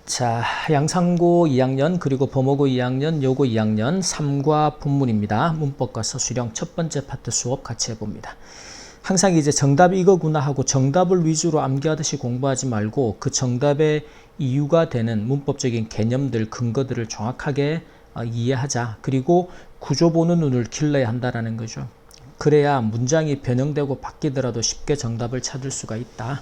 자, 양상고 2학년 그리고 범어고 2학년, 요고 2학년 3과 본문입니다. 문법과 서술형 첫 번째 파트 수업 같이 해봅니다. 항상 이제 정답이 이거구나 하고 정답을 위주로 암기하듯이 공부하지 말고 그 정답의 이유가 되는 문법적인 개념들, 근거들을 정확하게 이해하자. 그리고 구조 보는 눈을 길러야 한다는 거죠. 그래야 문장이 변형되고 바뀌더라도 쉽게 정답을 찾을 수가 있다.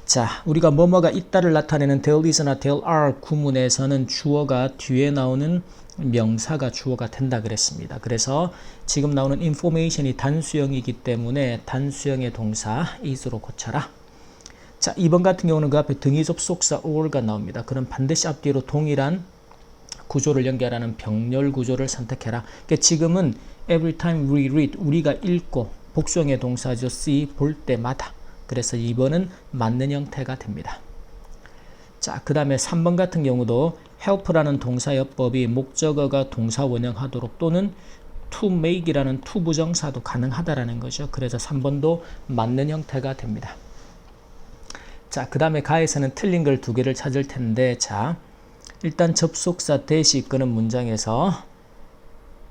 자, 우리가 뭐뭐가 있다를 나타내는 there is나 there are 구문에서는 주어가 뒤에 나오는 명사가 주어가 된다 그랬습니다. 그래서 지금 나오는 information이 단수형이기 때문에 단수형의 동사 is로 고쳐라. 자, 2번 같은 경우는 그 앞에 등위 접속사 or가 나옵니다. 그럼 반드시 앞뒤로 동일한 구조를 연결하는 병렬 구조를 선택해라. 그러니까 지금은 every time we read, 우리가 읽고 복수형의 동사죠. see, 볼 때마다. 그래서 2번은 맞는 형태가 됩니다. 자, 그 다음에 3번 같은 경우도 help라는 동사여법이 목적어가 동사 원형하도록 또는 to make이라는 to 부정사도 가능하다라는 거죠. 그래서 3번도 맞는 형태가 됩니다. 자, 그 다음에 가에서는 틀린 걸 두 개를 찾을 텐데, 자, 일단 접속사 대시 이끄는 문장에서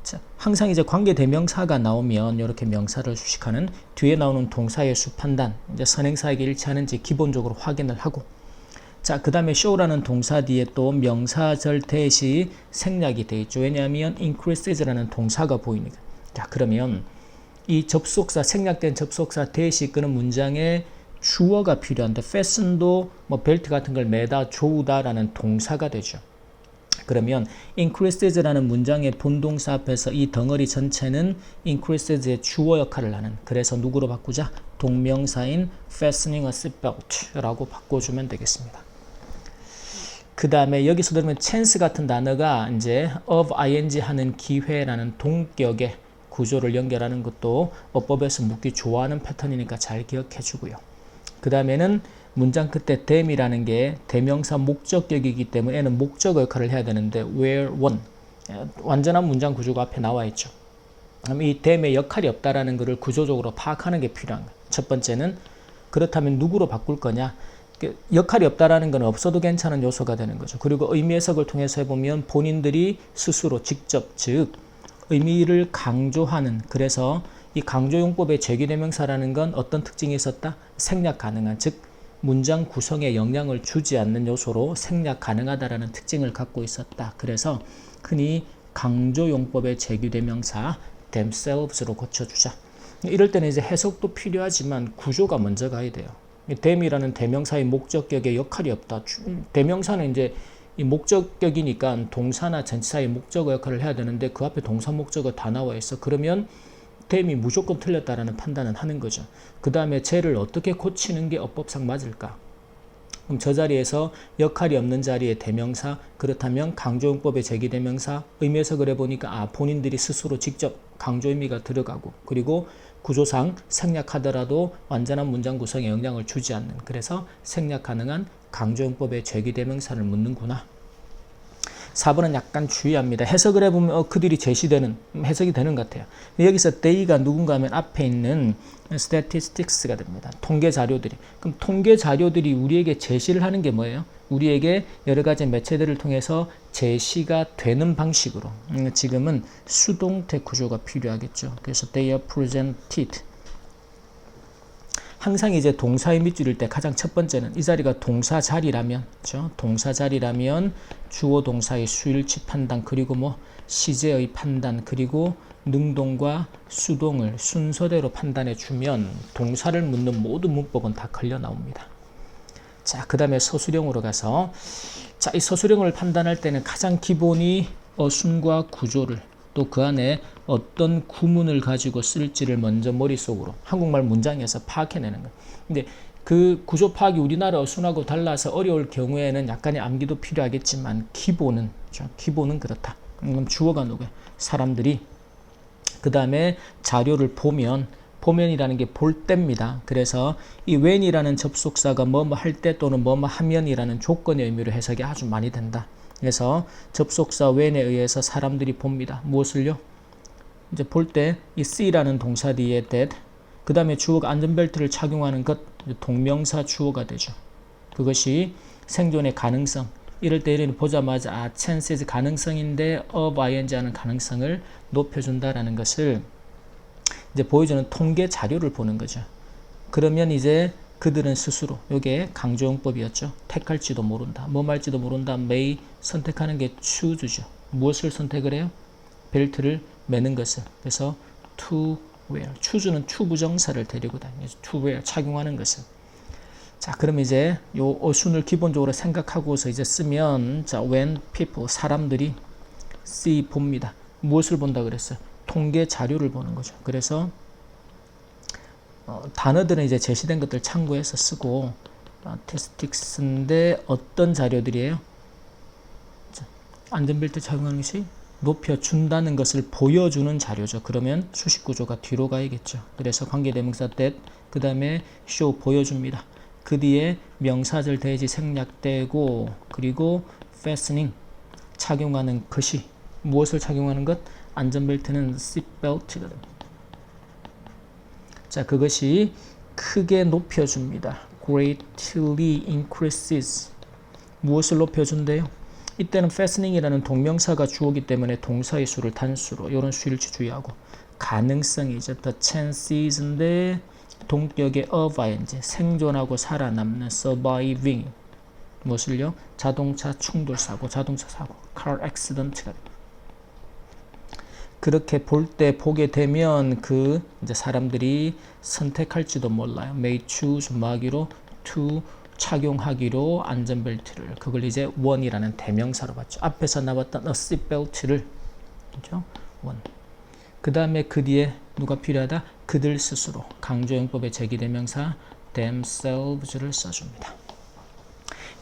자, 항상 이제 관계대명사가 나오면 이렇게 명사를 수식하는 뒤에 나오는 동사의 수 판단, 이제 선행사에게 일치하는지 기본적으로 확인을 하고, 자, 그 다음에 show라는 동사 뒤에 또 명사절 대시 생략이 되어 있죠. 왜냐하면 increases라는 동사가 보이니까. 자, 그러면 이 접속사, 생략된 접속사 대시 이끄는 문장에 주어가 필요한데 fasten도 뭐 벨트 같은 걸 매다 조우다라는 동사가 되죠. 그러면 increases라는 문장의 본동사 앞에서 이 덩어리 전체는 increases의 주어 역할을 하는, 그래서 누구로 바꾸자? 동명사인 fastening a seatbelt라고 바꿔주면 되겠습니다. 그 다음에 여기서 들으면 chance 같은 단어가 이제 of ing 하는 기회라는 동격의 구조를 연결하는 것도 어법에서 묻기 좋아하는 패턴이니까 잘 기억해 주고요. 그 다음에는 문장 끝에 them이라는 게 대명사 목적격이기 때문에 얘는 목적어 역할을 해야 되는데 where one, 완전한 문장 구조가 앞에 나와 있죠. 그럼 이 them의 역할이 없다라는 것을 구조적으로 파악하는 게 필요한 거예요. 첫 번째는 그렇다면 누구로 바꿀 거냐? 역할이 없다라는 건 없어도 괜찮은 요소가 되는 거죠. 그리고 의미 해석을 통해서 해보면 본인들이 스스로 직접, 즉 의미를 강조하는, 그래서 이 강조용법의 제기대명사라는 건 어떤 특징이 있었다? 생략 가능한, 즉 문장 구성에 영향을 주지 않는 요소로 생략 가능하다라는 특징을 갖고 있었다. 그래서 흔히 강조용법의 제기대명사 themselves로 고쳐주자. 이럴 때는 이제 해석도 필요하지만 구조가 먼저 가야 돼요. them이라는 대명사의 목적격에 역할이 없다. 대명사는 이제 이 목적격이니까 동사나 전치사의 목적어 역할을 해야 되는데 그 앞에 동사 목적어 다 나와 있어. 그러면 them이 무조건 틀렸다라는 판단은 하는 거죠. 그 다음에 쟤를 어떻게 고치는 게 어법상 맞을까? 그럼 저 자리에서 역할이 없는 자리에 대명사, 그렇다면 강조용법의 제기대명사, 의미 해석을 해보니까 본인들이 스스로 직접 강조 의미가 들어가고, 그리고 구조상 생략하더라도 완전한 문장 구성에 영향을 주지 않는, 그래서 생략 가능한 강조용법의 제기대명사를 묻는구나. 4번은 약간 주의합니다. 해석을 해보면 그들이 제시되는, 해석이 되는 것 같아요. 여기서 they가 누군가 하면 앞에 있는 statistics가 됩니다. 통계 자료들이. 그럼 통계 자료들이 우리에게 제시를 하는 게 뭐예요? 우리에게 여러 가지 매체들을 통해서 제시가 되는 방식으로. 지금은 수동태 구조가 필요하겠죠. 그래서 they are presented. 항상 이제 동사의 밑줄일 때 가장 첫 번째는 이 자리가 동사 자리라면, 그렇죠? 동사 자리라면 주어 동사의 수일치 판단, 그리고 뭐 시제의 판단, 그리고 능동과 수동을 순서대로 판단해 주면 동사를 묻는 모든 문법은 다 걸려 나옵니다. 자, 그 다음에 서술형으로 가서, 자, 이 서술형을 판단할 때는 가장 기본이 어순과 구조를, 또 그 안에 어떤 구문을 가지고 쓸지를 먼저 머릿속으로 한국말 문장에서 파악해내는 거예요. 근데 그 구조 파악이 우리나라 어순하고 달라서 어려울 경우에는 약간의 암기도 필요하겠지만 기본은, 그렇죠? 기본은 그렇다. 그럼 주어가 누구야? 사람들이. 그 다음에 자료를 보면이라는 게 볼 때입니다. 그래서 이 when이라는 접속사가 뭐뭐 할 때 또는 뭐뭐 하면이라는 조건의 의미로 해석이 아주 많이 된다. 그래서 접속사 when에 의해서 사람들이 봅니다. 무엇을요? 이제 볼 때 이 see라는 동사 뒤에 that, 그 다음에 주어가 안전벨트를 착용하는 것, 동명사 주어가 되죠. 그것이 생존의 가능성, 이럴 때 이런 보자마자 chances 가능성인데 of ing 하는 가능성을 높여준다라는 것을 이제 보여주는 통계 자료를 보는 거죠. 그러면 이제 그들은 스스로, 요게 강조용법이었죠. 택할지도 모른다. 뭐 말지도 모른다. may 선택하는 게 choose죠. 무엇을 선택을 해요? 벨트를 매는 것을. 그래서 to wear. choose는 to 부정사를 데리고 다니죠. to wear. 착용하는 것을. 자, 그럼 이제 요 어순을 기본적으로 생각하고서 이제 쓰면, 자, when people, 사람들이 see, 봅니다. 무엇을 본다 그랬어요? 통계 자료를 보는 거죠. 그래서 단어들은 이제 제시된 것들 참고해서 쓰고, statistics인데 어떤 자료들이에요? 자, 안전벨트 착용하는 것이 높여준다는 것을 보여주는 자료죠. 그러면 수식 구조가 뒤로 가야겠죠. 그래서 관계대명사 that, 그 다음에 show, 보여줍니다. 그 뒤에 명사절 대지 생략되고, 그리고 fastening, 착용하는 것이, 무엇을 착용하는 것? 안전벨트는 seatbelt거든요. 자, 그것이 크게 높여줍니다. greatly increases. 무엇을 높여준대요? 이때는 fastening이라는 동명사가 주어기 때문에 동사의 수를 단수로, 이런 수일치 주의하고, 가능성이죠. the chances인데 동격의 of ing, 생존하고 살아남는, surviving, 무엇을요? 자동차 충돌 사고, 자동차 사고, car accident가 됩니다. 그렇게 볼 때 보게 되면 그 이제 사람들이 선택할지도 몰라요. may choose, 마기로 to, 착용하기로 안전벨트를, 그걸 이제 one이라는 대명사로 봤죠. 앞에서 나왔던 a seatbelt를, 그죠? one. 그 다음에 그 뒤에 누가 필요하다? 그들 스스로, 강조용법의 제기대명사 themselves를 써줍니다.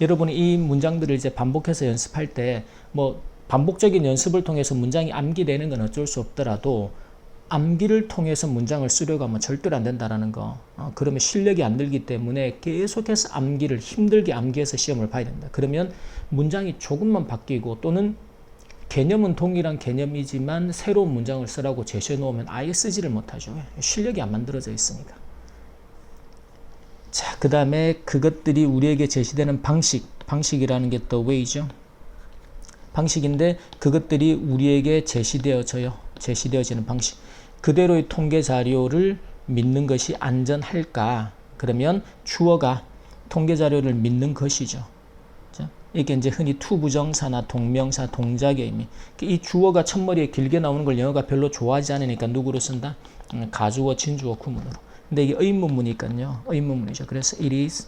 여러분이 이 문장들을 이제 반복해서 연습할 때 뭐 반복적인 연습을 통해서 문장이 암기되는 건 어쩔 수 없더라도 암기를 통해서 문장을 쓰려고 하면 절대로 안 된다라는 거. 그러면 실력이 안 늘기 때문에 계속해서 암기를 힘들게 암기해서 시험을 봐야 된다. 그러면 문장이 조금만 바뀌고 또는 개념은 동일한 개념이지만 새로운 문장을 쓰라고 제시해 놓으면 아예 쓰지를 못하죠. 실력이 안 만들어져 있으니까. 자, 그 다음에 그것들이 우리에게 제시되는 방식이라는 게 the way죠. 방식인데 그것들이 우리에게 제시되어지는 방식. 그대로의 통계 자료를 믿는 것이 안전할까? 그러면 주어가 통계 자료를 믿는 것이죠. 이게 이제 흔히 to 부정사나 동명사, 동작의 의미. 이 주어가 첫머리에 길게 나오는 걸 영어가 별로 좋아하지 않으니까 누구로 쓴다? 가주어, 진주어, 구문으로. 근데 이게 의문문이니까요. 의문문이죠. 그래서 is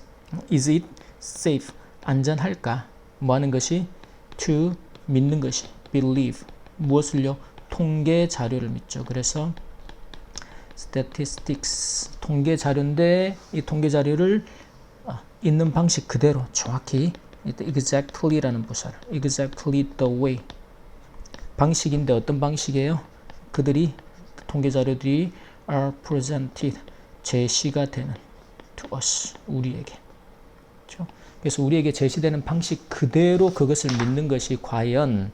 it safe? 안전할까? 뭐 하는 것이? to 믿는 것이, believe. 무엇을요? 통계 자료를 믿죠. 그래서 statistics, 통계 자료인데 이 통계 자료를 있는 방식 그대로 정확히 exactly라는 부사를, exactly the way. 방식인데 어떤 방식이에요? 그들이, 통계 자료들이 are presented, 제시가 되는 to us, 우리에게. 그렇죠? 그래서 우리에게 제시되는 방식 그대로 그것을 믿는 것이 과연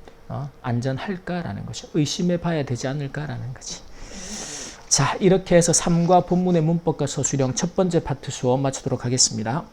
안전할까라는 것이, 의심해 봐야 되지 않을까라는 거지. 자, 이렇게 해서 3과 본문의 문법과 서술형 첫 번째 파트 수업 마치도록 하겠습니다.